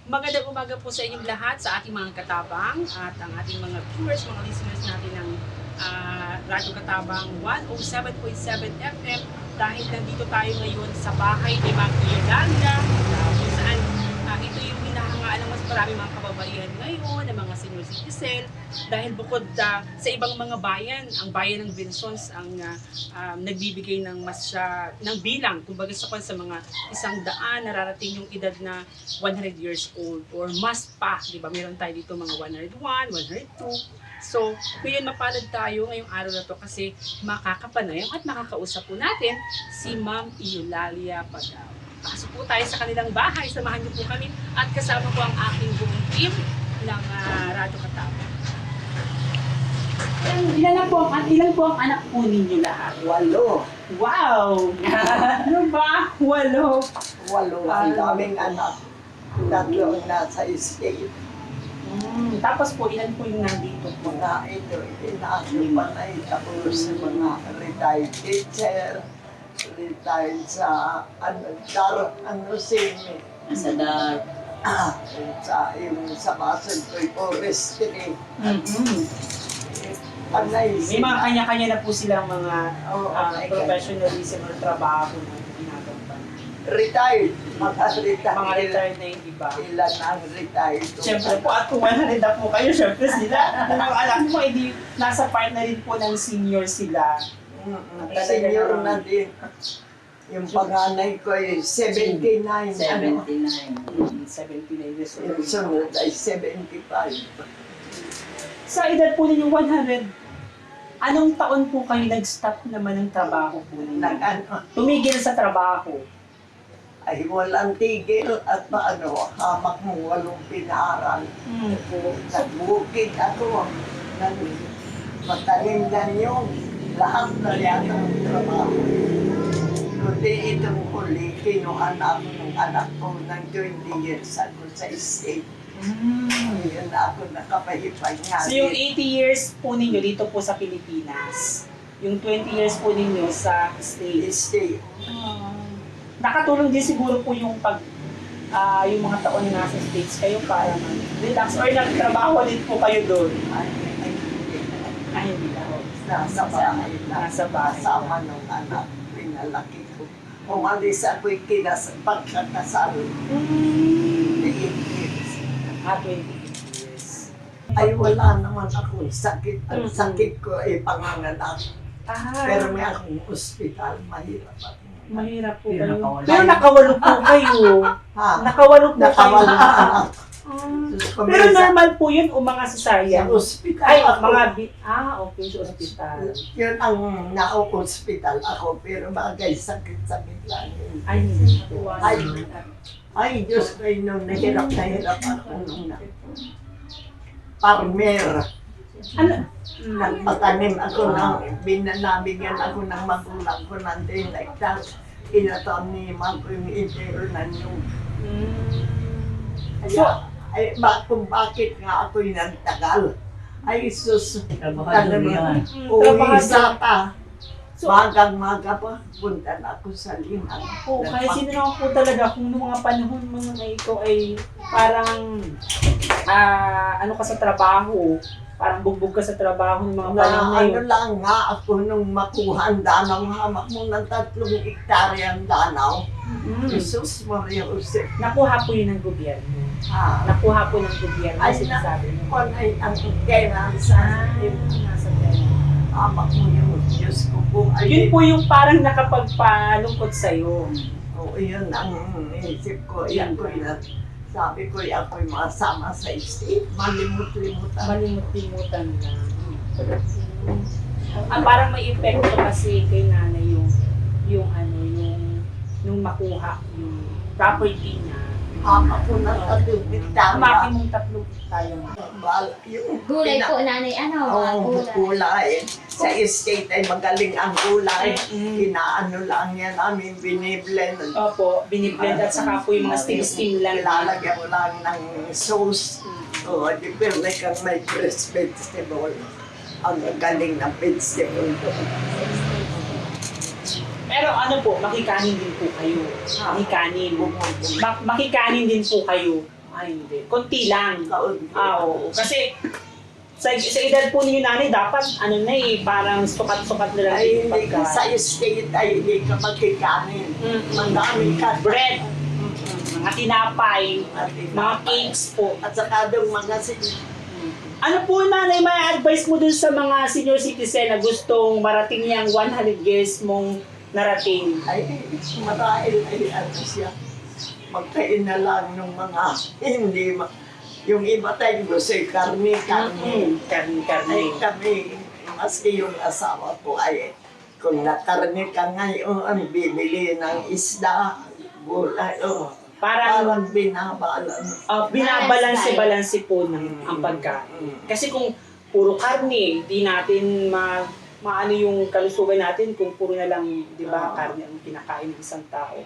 Magandang umaga po sa inyong lahat, sa ating mga katabang at ang ating mga viewers, mga listeners natin ng Radyo Katabang 107.7 FM dahil nandito tayo ngayon sa bahay ni Ma'am Yolanda kung saan ito yung hinahangaan ng mas marami mga kababaihan ngayon, ng mga senior citizen dahil bukod sa ibang mga bayan, ang bayan ng Vinsons ang nagbibigay ng ng bilang, kumbaga sa mga 100 nararating yung edad na 100 years old or mas pa, di ba? Meron tayo dito mga 101, 102. So, ngayon mapalad tayo ngayong araw na to kasi makakapanayam at makakausap po natin si Ma'am Eulalia Pagao. Pasok po tayo sa kanilang bahay, samahan niyo po kami at kasama ko ang aking buong team ng Radyo Katabang. Ilan po ang anak po ninyo lahat? 8. Wow! Ano ba? 8. 8 ang daming anak. 3 ang nasa estate. Tapos po, ilan po yung nandito po? Mga ito, inaasupan ay tapos sa mga retired teacher, retired sa semi. Sa dar. Sa Basel ko'y forestry. May mga kanya-kanya na po silang mga professionalism or trabaho na ginagawa. Retired. Mga Mga retired na yung iba. Ilan ang retired. Siyempre po, at kung 100 na po kayo, siyempre sila. Ang mga anak mo, hindi nasa part na rin po ng senior sila. Senior na din. Yung panganay ko ay 79. 79. 79 years Yung old. sunod ay 75. Sa edad po ninyo 100, anong taon po kayo nag-stop naman ng trabaho po ninyo? Tumigil sa trabaho. Ay walang tigil at hamak mo walong pinaaral. Nagbukid ako. Matalim na yun. Lahat na yan ang trabaho. Kundi itong huli, kinuhan ako ng anak ko ng 20 years ako sa estate. Yun na ako nakapahipahinga. So yung 80 years po ninyo dito po sa Pilipinas, yung 20 years po ninyo sa States. Estate. Nakatulong din siguro po yung yung mga taon na nasa States kayo para mag-relax or nagtrabaho din po kayo doon. Ay, hindi na. Nasa bahay na. Nasa bahay. Kasama ng anak. Pinalaki ko. Umalis ako'y pagkakasal. 8 years. 28 years. Ay wala naman akong sakit. Ang sakit ko ay panganganak. Pero may akong ospital. Mahirap ako. Mahirap po Pero kayo. nakawalo. Pero nakawalo po kayo. Ha? Nakawalo po Nakawala kayo. na anak. Pero normal po yun o mga cesarean? Sa ospital Ay, ako. okay, sa ospital. Yun ang na-ospital ako. Pero bagay sakit-sakit lang yun. Ay, hindi po. Ay, Diyos ko nung nahirap ako nung farmer. Ano? Nagpatanim ako nabigyan ako ng magulang ko ng 10 hectares. Inataniman ko yung internan yung. Kung bakit nga ako'y nagtagal. Ay, sus. Uwisa ka. Magang-maga pa, punta na ako sa liman. Po, kahit sino naman po talaga kung noong mga panahon mga na ito ay parang ano ka sa trabaho, parang bugbog ka sa trabaho ng mga panahon na yun. Lang nga ako nung makuha ang danaw, hamak mo ng 3 hektarya ang danaw. Jesus Maria Jose. Nakuha po yun ng gobyerno. Nakuha po ng gobyerno, Ay, sinasabi niyo. Kung ay ang kailangan sa Nasa pera. hamak mo yung Diyos ko po. Yun po yung parang nakapagpalungkot sa'yo. Oo, yun ang isip ko. Yan ko yun. Sabi ko, ako'y masama sa estate. Malimut-limutan. Malimut-limutan na. Parang may epekto kasi kay nanay yung makuha yung property niya. Hamak ko na 3 Amaki hektarya. mong 3 tayo. Yung Gulay po, nanay. Ano? Oo, Gulay. gulay. Sa estate ay magaling ang gulay. Inaano lang yan namin, biniblend. Opo, biniblend at saka po yung mga steam lang. Ilalagyan mo lang ng sauce. Oo, di pwede kang may fresh vegetable. Ang galing ng vegetable ko. Pero ano po, makikanin din po kayo. Makikanin. Makikanin din po kayo. Ay, hindi. Konti lang. Kaunti. Oo. Kasi sa edad po ninyo nanay, dapat ano na eh, parang sukat-sukat na lang Ay, yung hindi ka sa pagkain. state ay hindi ka magkikanin. Mandami ka. Bread, mga tinapay, At mga cakes po. At saka doon mga Ano po nanay, may advice mo dun sa mga senior citizen na gustong marating yung 100 years mong narating? ay marahil ay ano siya. Magkain na lang ng mga hindi yung iba tayo gusto ay karne. Ay Karne. kami, maski yung asawa ko ay kung nakarne ka ngayon, bibili ng isda, gulay, Parang parang binabalance. binabalanse-balanse po ng ang pagkain. Kasi kung puro karne, di natin maano yung kalusugan natin kung puro na lang, di ba, karne ang kinakain ng isang tao.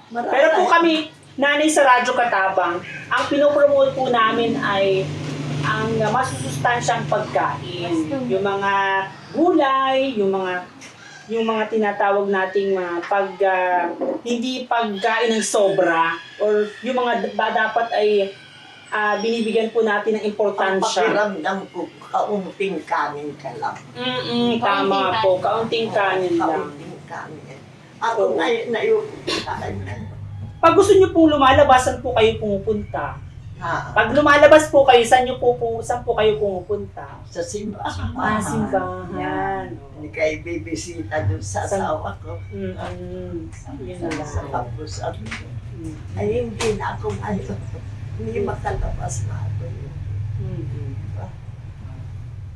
Pero po kami, nanay sa Radyo Katabang, ang pinopromote po namin ay ang masusustansyang pagkain. Yung mga gulay, yung mga tinatawag nating hindi pagkain ng sobra or yung mga dapat ay binibigyan po natin ng Ang importansya. pakiramdam ko, kaunting kanin ka lang. Tama po, kaunting kanin lang. Kaunting kanin. Ako ngayon na yung kanin. Pag gusto niyo pong lumalabasan po kayo pumupunta. Ha, Pag lumalabas po kayo, saan po kayo pumupunta? sa simbahan. Simbahan. Hindi kayo bibisita doon sa asawa ko. Yun na Sa lang. tapos ay hindi na ako ngayon. Hindi makalabas na ako.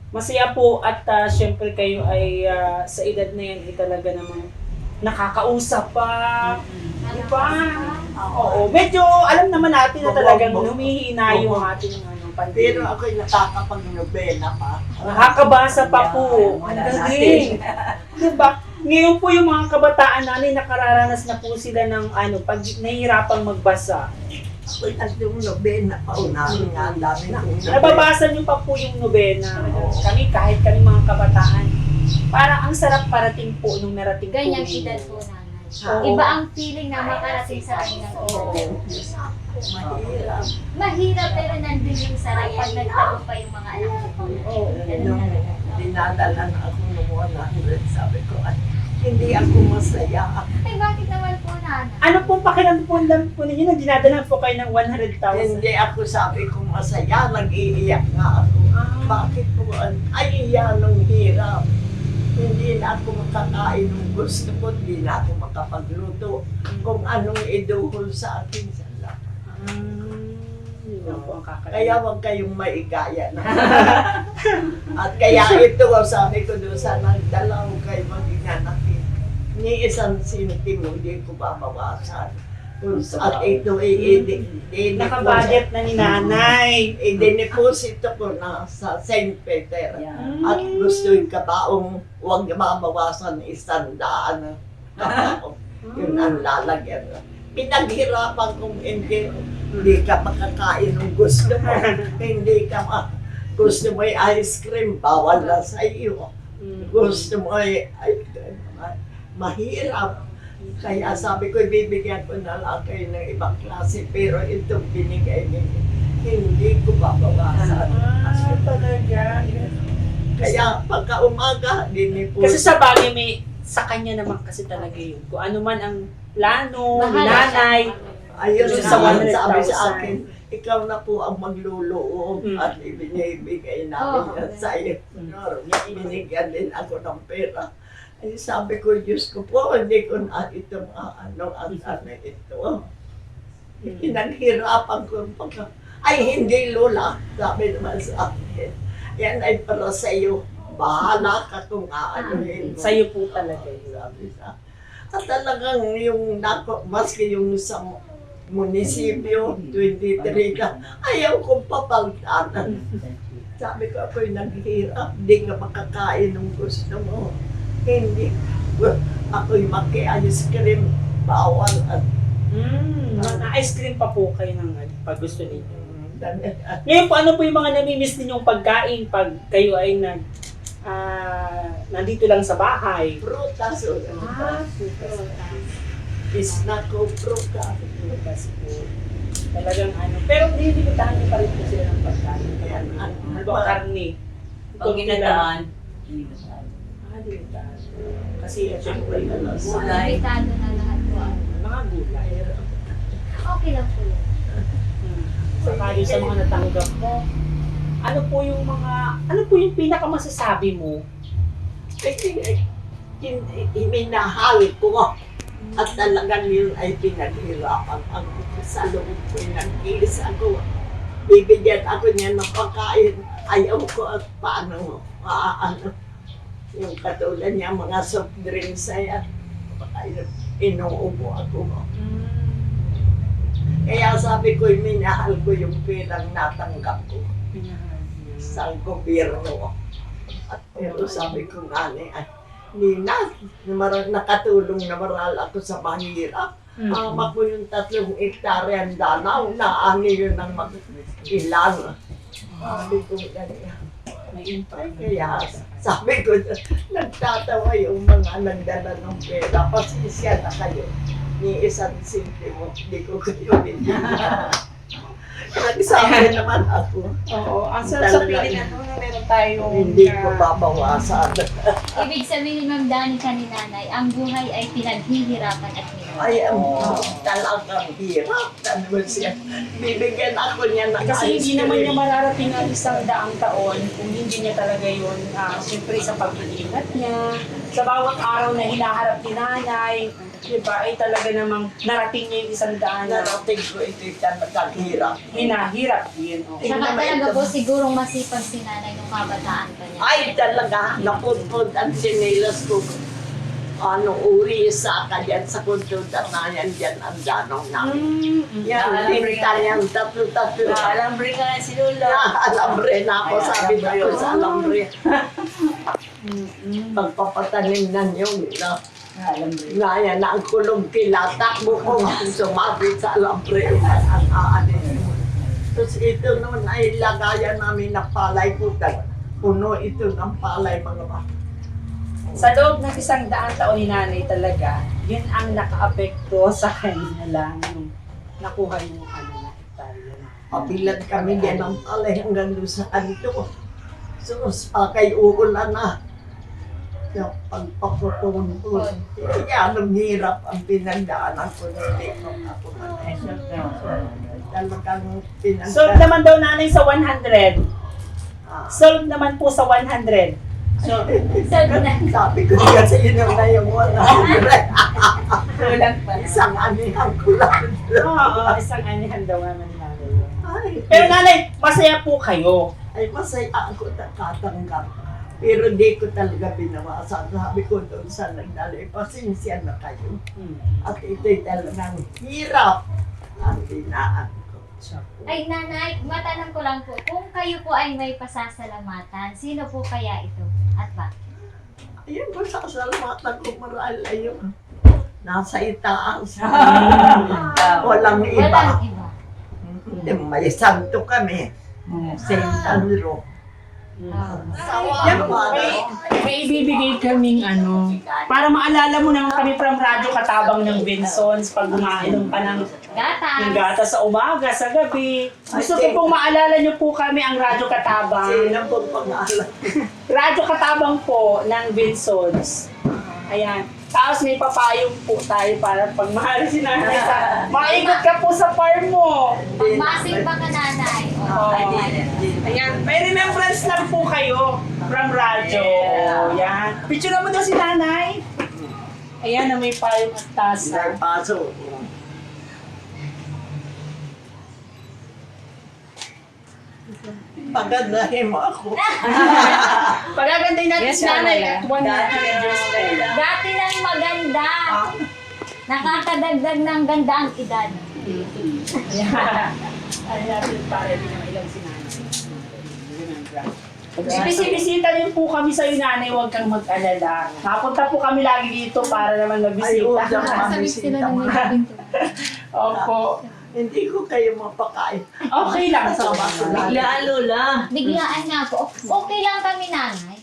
Masaya po at syempre kayo ay sa edad na yan ay talaga namang nakakausap pa. Di ba? Oo. Medyo alam naman natin na talagang humihina yung ating Pero pandemya. ako'y nakakapag-nobela pa. Nakakabasa pa po. Ang galing. Diba? Ngayon po yung mga kabataan namin nakararanas na po sila ng pag nahihirapang magbasa. Ako'y nag-nobela pa. Unahin nga ang dami ng nobela. Nababasa niyo pa po yung nobena. Kahit kami mga kabataan. Parang ang sarap parating po nung narating Ganyang po ninyo. edad po nanay. Oo. Iba ang feeling na makarating sa kanyang edad. Mahirap. Mahirap pero nandun yung sarap pag nagtago pa yung mga anak ko. Oo. Nung dinadala na ako ng 100, sabi ko, ay, hindi ako masaya. Ay, bakit naman po nanay? Ano pong pakiramdam po ninyo na dinadala po kayo ng 100,000? Hindi ako sabi ko masaya, nag-iiyak nga ako. Bakit po? Ay, iyan ang hirap. Hindi na ako makakain ng gusto ko, hindi na ako makapagluto. Kung anong iduhol sa akin sa lahat. Yun lang po ang kakaiba. Kaya huwag kayong maigaya na. At kaya ito, sabi ko doon sa nagdala, huwag kayo mag-inanakin. Ni isang sentimo, hindi ko babawasan. At ito ay Nakabudget na ni nanay. i-deposito ko na sa St. Peter. At gusto yung kabaong huwag mabawasan 100. Yun ang lalagyan. Pinaghirapan kong hindi ka makakain ng gusto mo. Hindi ka gusto mo ay ice cream, bawal na sa iyo. Gusto mo ay mahirap. Kaya sabi ko, bibigyan ko na lang kayo ng ibang klase, pero itong binigay niyo, hindi ko babawasan. Talaga. Kaya pagka umaga, dinipo. Kasi sa bagay sa kanya naman kasi talaga yun. Kung ano man ang plano, ni nanay, Ayun Sa sa 100,000. sabi sa akin, ikaw na po ang magluloob at ibinibigay namin yan sa iyo. Binigyan din ako ng pera. Ay sabi ko, Diyos ko po, hindi ko na ito ang ito. Pinaghirapan ko pagka, ay hindi lola, sabi naman sa akin. Yan ay para sa iyo. Bahala ka kung aanuhin mo. sa'yo po talaga yun. Sabi sa at talagang yung maski yung sa munisipyo, 23 ka, ayaw kong papagtanan. Sabi ko, ako'y naghihirap, di ka makakain ng gusto mo. Hindi. Ako'y maki-ice cream, bawal at Na-ice cream pa po kayo ng pag gusto ninyo. Ngayon po, ano po yung mga namimiss ninyong pagkain pag kayo ay nandito lang sa bahay? prutas. Super. Is na ko prutas. Bukas po. Talagang ano. Pero dinibitahan niyo pa rin po sila ng pagkain. Yan, Halimbawa, karne. Pag ginadaan, ginadaan. Dinibitahan. Kasi syempre, Gulay. Limitado na lahat po. mga gulay. Okay lang po yun. Sakali sa mga natanggap mo, ano po yung pinakamasasabi mo? Iminahal ko at talagang yun ay pinaghirapan ako sa loob ko ng isa ko. Bibigyan ako niya ng pagkain. Ayaw ko at paano maaano. Yung katulad niya mga soft drinks ay inuubo ako. Kaya sabi ko, minahal ko yung perang natanggap ko sa gobyerno. At pero sabi ko nga Nina, nakatulong na maral ako sa mahirap. Ama ko yung 3 hektarya ang danaw, naani yun ng ilan. Sabi ko ganyan. Ay, kaya sabi ko, nagtatawa yung mga nagdala ng pera. Pasensya na kayo. Ni isang sintimo, hindi ko kayo binigyan. Nagsabi naman ako. Oo, ang sa Pilipinas, meron tayong... Hindi ko babawasan. Ibig sabihin, Ma'am Dani, ni Nanay, ang buhay ay pinaghihirapan at minahal. Ay, talagang hirap. Ano siya? Bibigyan ako niya ng Kasi ice hindi naman niya cream. mararating ang 100 taon kung hindi niya talaga yun, siyempre sa pag-iingat niya, sa bawat araw na hinaharap ni nanay, diba, ay talaga namang narating niya yung 100 na Narating ko ito'y talagang hirap. hinahirap din. Oh. Saka talaga po sigurong masipag si Nanay nung kabataan pa niya. Ay, talaga, naputpod ang sinilas ko. Uwi sa kanya sa kuntudan na yan dyan ang danong namin. Yan, tinta niyang tatlo-tatlo. Alambre ka na si Lola. Alambre na ako, sabi na ko sa alambre. Pagpapatanim na niyo, Alambre. Ngaya na ang kulong kilatak mo kung sumabit sa alambre ang aanin. Tapos ito noon ay lagayan namin ng palay putan. Puno ito ng palay mga bata. Sa loob ng 100 taon ni nanay talaga, yun ang naka-apekto sa kanya lang yung nakuha yung na hektarya na. Pabilan kami din ng palay hanggang doon sa anto. So, kay uulan na. Yung pagpaputun-tun. Kaya anong hirap ang pinagdaanan ko hindi ko ako manay. Talagang pinagdaanan. Solve naman daw nanay sa 100. Ah. Solve naman po sa 100. So, Sabi ko kasi yun na yung 100. Kulang pa. Isang anihan ko lang. oo, isang anihan daw naman ni nanay yun. Ay, Pero nanay, masaya po kayo. ay masaya ako nakatanggap. Pero di ko talaga binawasan. Sabi ko doon sa nagdala, pasensya na kayo. At ito'y talagang hirap ang dinaan ko. Ay, Nanay, matanong ko lang po, kung kayo po ay may pasasalamatan, sino po kaya ito? At bakit? Ayun po, sasalamatan ko marahil ayun. Nasa itaas. Walang iba. Walang iba. Hindi, may santo kami. Saint Andrew. Yan po, may ibibigay kaming para maalala mo naman kami from Radyo Katabang ng Vinsons pag umainom ka ng Gatas. gata sa umaga, sa gabi. Gusto ko pong maalala niyo po kami ang Radyo Katabang. Sino pong pangalan? Radyo Katabang po ng Vinsons. Ayan. Tapos may papayong po tayo para pag mahal si nanay sa... Maikot ka po sa farm mo. Pagmasing pa ka, Nanay. Oh. Ayan. May remembrance lang po kayo from radyo. Ayan. Picture naman daw si nanay. Ayan na may payong at tasa. May paso. Pagandahin mo ako. Pagagandahin natin si nanay at 100 years old. Dati lang maganda. Nakakadagdag ng ganda ang edad. Ayan. Ayan natin para din ang ilang si nanay. Bisita din po kami sa nanay, huwag kang mag-alala. Napunta po kami lagi dito para naman Ay, oh, magbisita. Sabi sila ng mga Opo. Hindi ko kayo mapakain. Okay lang. Sama ko lang. Biglaan, Lola. Biglaan nga po. Okay lang kami, Nanay.